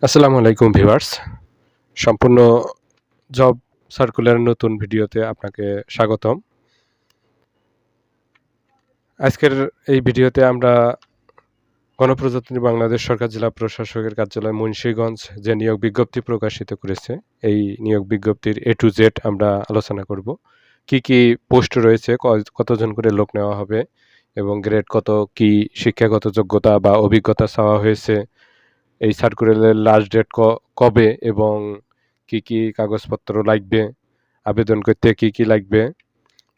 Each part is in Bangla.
আসসালামু আলাইকুম ভিউয়ার্স। সম্পূর্ণ জব সার্কুলারের নতুন ভিডিওতে আপনাকে স্বাগতম। আজকের এই ভিডিওতে আমরা গণপ্রজাতন্ত্রী বাংলাদেশ সরকার জেলা প্রশাসকের কার্যালয় মুন্সিগঞ্জ যে নিয়োগ বিজ্ঞপ্তি প্রকাশিত করেছে, এই নিয়োগ বিজ্ঞপ্তির A to Z আমরা আলোচনা করব। কি পোস্ট রয়েছে, কতজন করে লোক নেওয়া হবে এবং গ্রেড কত, কি শিক্ষাগত যোগ্যতা বা অভিজ্ঞতা চাওয়া হয়েছে, এই সার্কুলারের লাস্ট ডেট কবে এবং কি কাগজপত্র লাগবে, আবেদন করতে কি লাগবে,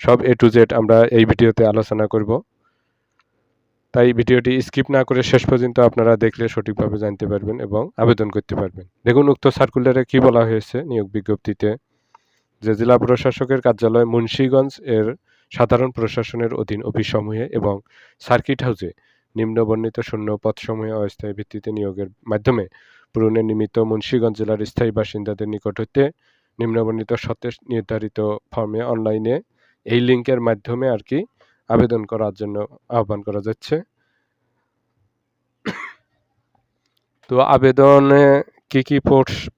সব A to Z আমরা এই ভিডিওতে আলোচনা করব। তাই ভিডিওটি স্কিপ না করে শেষ পর্যন্ত আপনারা দেখলে সঠিকভাবে জানতে পারবেন এবং আবেদন করতে পারবেন। দেখুন, উক্ত সার্কুলারে কি বলা হয়েছে নিয়োগ বিজ্ঞপ্তিতে, যে জেলা প্রশাসকের কার্যালয় মুন্সিগঞ্জ এর সাধারণ প্রশাসনের অধীন অফিসসমূহে এবং সার্কিট হাউসে নিম্নবর্ণিত শূন্য পদসমূহে অস্থায়ী ভিত্তিতে নিয়োগের মাধ্যমে পূরণের নিমিত্ত মুন্সিগঞ্জ জেলার স্থায়ী বাসিন্দাদের নিকট হতে নিম্নবর্ণিত শর্তে নির্ধারিত ফর্মে অনলাইনে এই লিঙ্কের মাধ্যমে আবেদন করার জন্য আহ্বান করা যাচ্ছে। তো আবেদনে কি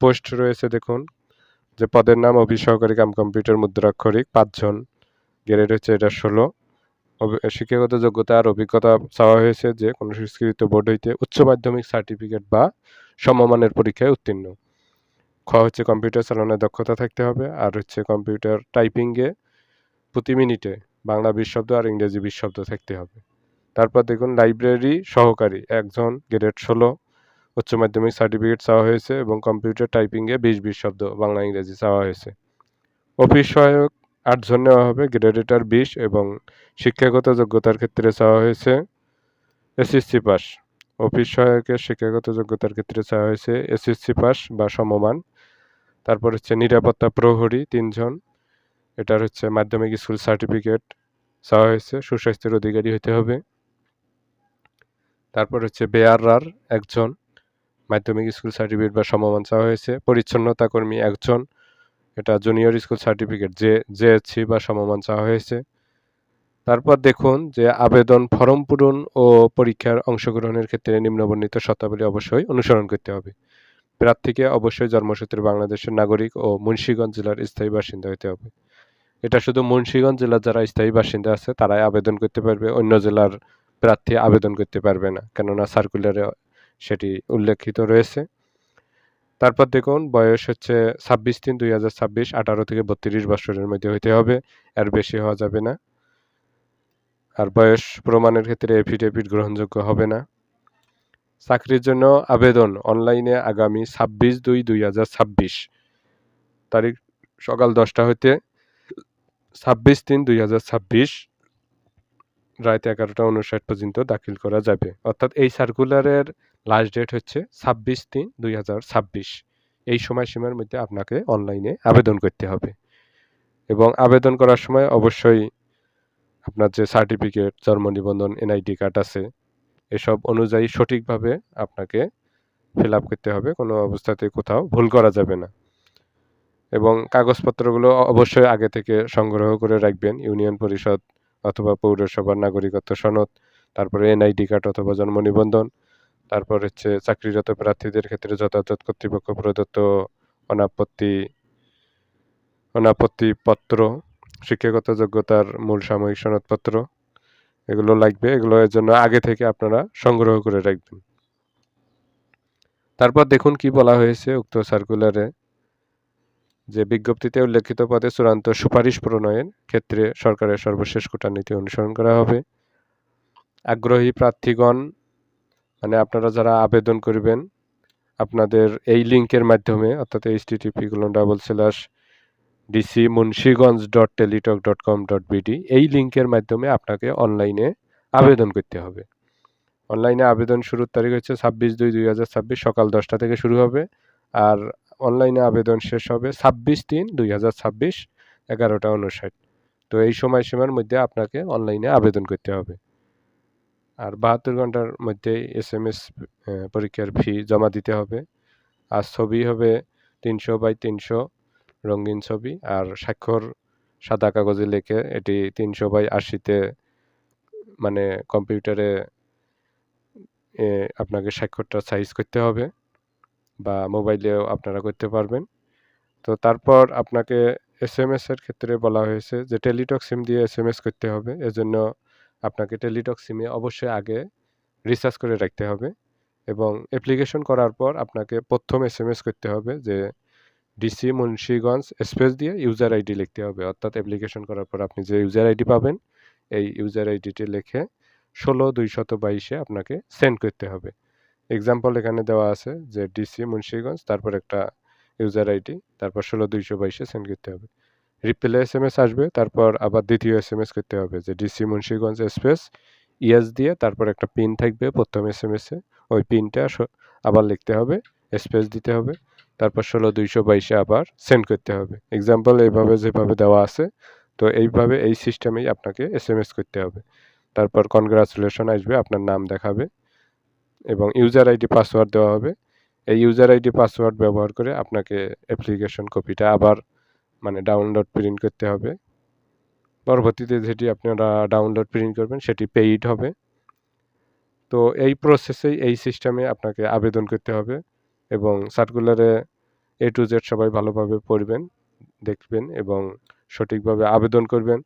পোস্ট রয়েছে দেখুন, যে পদের নাম অফিস সহকারী কাম কম্পিউটার মুদ্রাক্ষরিক 5 জন, গ্রেড হচ্ছে এটা 16। শিক্ষাগত যোগ্যতা আর অভিজ্ঞতা চাওয়া হয়েছে যে কোনো স্বীকৃত বোর্ড হইতে উচ্চ মাধ্যমিক সার্টিফিকেট বা সমমানের পরীক্ষায় উত্তীর্ণ। খ হচ্ছে কম্পিউটার চালানোর দক্ষতা থাকতে হবে, আর হচ্ছে কম্পিউটার টাইপিংয়ে প্রতি মিনিটে বাংলা 20 শব্দ আর ইংরেজি 20 শব্দ থাকতে হবে। তারপর দেখুন লাইব্রেরি সহকারী 1 জন, গ্রেড 16, উচ্চ মাধ্যমিক সার্টিফিকেট চাওয়া হয়েছে এবং কম্পিউটার টাইপিংয়ে 20 শব্দ বাংলা ইংরেজি চাওয়া হয়েছে। অফিস সহায়ক 8 জন নেওয়া হবে, গ্রেডেটার 20 এবং শিক্ষাগত যোগ্যতার ক্ষেত্রে চাওয়া হয়েছে এসএসসি পাস। অফিস সহায়কের শিক্ষাগত যোগ্যতার ক্ষেত্রে চাওয়া হয়েছে এসএসসি পাস বা সমমান। তারপর হচ্ছে নিরাপত্তা প্রহরী 3 জন, এটার হচ্ছে মাধ্যমিক স্কুল সার্টিফিকেট চাওয়া হয়েছে, সুস্বাস্থ্যের অধিকারী হতে হবে। তারপর হচ্ছে বেয়ারার 1 জন, মাধ্যমিক স্কুল সার্টিফিকেট বা সমমান চাওয়া হয়েছে। পরিচ্ছন্নতা কর্মী 1 জন, এটা জুনিয়র স্কুল সার্টিফিকেট জেএসসি বা সমমান চাওয়া হয়েছে। তারপর দেখুন যে আবেদন ফরম পূরণ ও পরীক্ষার অংশগ্রহণের ক্ষেত্রে নিম্নবর্ণিত শর্তাবলী অবশ্যই অনুসরণ করতে হবে। প্রার্থীকে অবশ্যই জন্মসূত্রে বাংলাদেশের নাগরিক ও মুন্সিগঞ্জ জেলার স্থায়ী বাসিন্দা হতে হবে। এটা শুধু মুন্সিগঞ্জ জেলার যারা স্থায়ী বাসিন্দা আছে তারাই আবেদন করতে পারবে, অন্য জেলার প্রার্থী আবেদন করতে পারবে না, কেননা সার্কুলারে সেটি উল্লেখিত রয়েছে। তারপর দেখুন বয়স হচ্ছে 26/3/2026, 18 থেকে 32 বছরের মধ্যে হইতে হবে, এর বেশি হওয়া যাবে না। আর বয়স প্রমাণের ক্ষেত্রে এফিডেভিট গ্রহণযোগ্য হবে না। চাকরির জন্য আবেদন অনলাইনে আগামী 26/2/2026 তারিখ সকাল 10টা হইতে 26/3/2026 রাত 11টা 59 পর্যন্ত দাখিল করা যাবে। অর্থাৎ এই সার্কুলারের লাস্ট ডেট হচ্ছে 26/3/2026। এই সময়সীমার মধ্যে আপনাকে অনলাইনে আবেদন করতে হবে এবং আবেদন করার সময় অবশ্যই আপনার যে সার্টিফিকেট, জন্ম নিবন্ধন, এনআইডি কার্ড আছে, এসব অনুযায়ী সঠিকভাবে আপনাকে ফিল আপ করতে হবে, কোনো অবস্থাতেই কোথাও ভুল করা যাবে না। এবং কাগজপত্রগুলো অবশ্যই আগে থেকে সংগ্রহ করে রাখবেন, ইউনিয়ন পরিষদ অথবা পৌরসভার নাগরিকত্ব সনদ, তারপরে এনআইডি কার্ড অথবা জন্ম নিবন্ধন, তারপর হচ্ছে চাকরিরত প্রার্থীদের ক্ষেত্রে যথাযথ কর্তৃপক্ষ প্রদত্ত অনাপত্তি অনাপত্তিপত্র, শিক্ষাগত যোগ্যতার মূল সাময়িক সনদপত্র, এগুলো লাগবে। এগুলো এর জন্য আগে থেকে আপনারা সংগ্রহ করে রাখবেন। তারপর দেখুন কি বলা হয়েছে উক্ত সার্কুলারে, যে বিজ্ঞপ্তিতে উল্লেখিত পদে চূড়ান্ত সুপারিশ প্রণয়নের ক্ষেত্রে সরকারের সর্বশেষ কোটানীতি অনুসরণ করা হবে। আগ্রহী প্রার্থীগণ, মানে আপনারা যারা আবেদন করবেন, আপনাদের এই লিঙ্কের মাধ্যমে অর্থাৎ http://dcmunsiganj.teletalk.com.bd এই লিঙ্কের মাধ্যমে আপনাকে অনলাইনে আবেদন করতে হবে। অনলাইনে আবেদন শুরুর তারিখ হচ্ছে 26/2/2026 সকাল 10টা থেকে শুরু হবে, আর অনলাইনে আবেদন শেষ হবে 26/3/2026 11টা 59। তো এই সময়সীমার মধ্যে আপনাকে অনলাইনে আবেদন করতে হবে। আর 72 ঘন্টার মধ্যে SMS পরীক্ষার ফি জমা দিতে হবে। আর ছবি হবে 300x300 রঙিন ছবি, আর স্বাক্ষর সাদা কাগজে লিখে এটি 300x80-তে মানে কম্পিউটারে আপনাকে স্বাক্ষরটা সাইজ করতে হবে। বা মোবাইলেও আপনারা করতে পারবেন। তো তারপর আপনাকে এসএমএস এর ক্ষেত্রে বলা হয়েছে যে টেলিটক সিম দিয়ে এসএমএস করতে হবে। এজন্য আপনাকে টেলিটক সিমে অবশ্যই আগে রিচার্জ করে রাখতে হবে এবং অ্যাপ্লিকেশন করার পর আপনাকে ১ম এসএমএস করতে হবে যে ডিসি মুন্সিগঞ্জ স্পেস দিয়ে ইউজার আইডি লিখতে হবে। অর্থাৎ অ্যাপ্লিকেশন করার পর আপনি যে ইউজার আইডি পাবেন, এই ইউজার আইডিটি লিখে ১৬/২২২ এ আপনাকে সেন্ড করতে হবে। এক্সাম্পল এখানে দেওয়া আছে যে ডিসি মুন্সিগঞ্জ তারপর একটা ইউজার আইডি তারপর ১৬/২২২ এ সেন্ড করতে হবে। রিপ্লে এসএমএস আসবে তারপর আবার দ্বিতীয় এসএমএস করতে হবে যে ডিসি মুন্সিগঞ্জ স্পেস ইয়েস দিয়ে তারপর একটা পিন থাকবে ১ম এসএমএসে। ওই পিনটা আবার লিখতে হবে, স্পেস দিতে হবে। তারপর ১৬/২২২ এ আবার সেন্ড করতে হবে। এক্সাম্পল এইভাবে যেভাবে দেওয়া আছে, তো এইভাবে এই সিস্টেমেই আপনাকে এসএমএস করতে হবে। তারপর কনগ্রাচুলেশন আসবে, আপনার নাম দেখাবে এবং ইউজার আইডি পাসওয়ার্ড দেওয়া হবে। এই ইউজার আইডি পাসওয়ার্ড ব্যবহার করে আপনাকে অ্যাপ্লিকেশন কপিটা আবার ডাউনলোড প্রিন্ট করতে হবে। পরবর্তীতে যেটি আপনারা ডাউনলোড প্রিন্ট করবেন সেটি পেইড হবে। তো এই প্রসেসেই এই সিস্টেমে আপনাকে আবেদন করতে হবে এবং সার্কুলারে A to Z সবাই ভালোভাবে পড়বেন, দেখবেন এবং সঠিকভাবে আবেদন করবেন।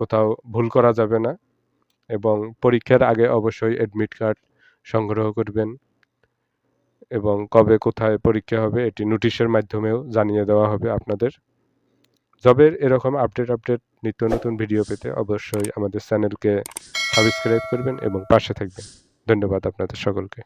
কোথাও ভুল করা যাবে না এবং পরীক্ষার আগে অবশ্যই অ্যাডমিট কার্ড সংগ্রহ করবেন এবং কবে কোথায় পরীক্ষা হবে এটি নোটিশের মাধ্যমেও জানিয়ে দেওয়া হবে আপনাদের। জবের এরকম আপডেট নিত্য নতুন ভিডিও পেতে অবশ্যই আমাদের চ্যানেলকে সাবস্ক্রাইব করবেন এবং পাশে থাকবেন। ধন্যবাদ আপনাদের সকলকে।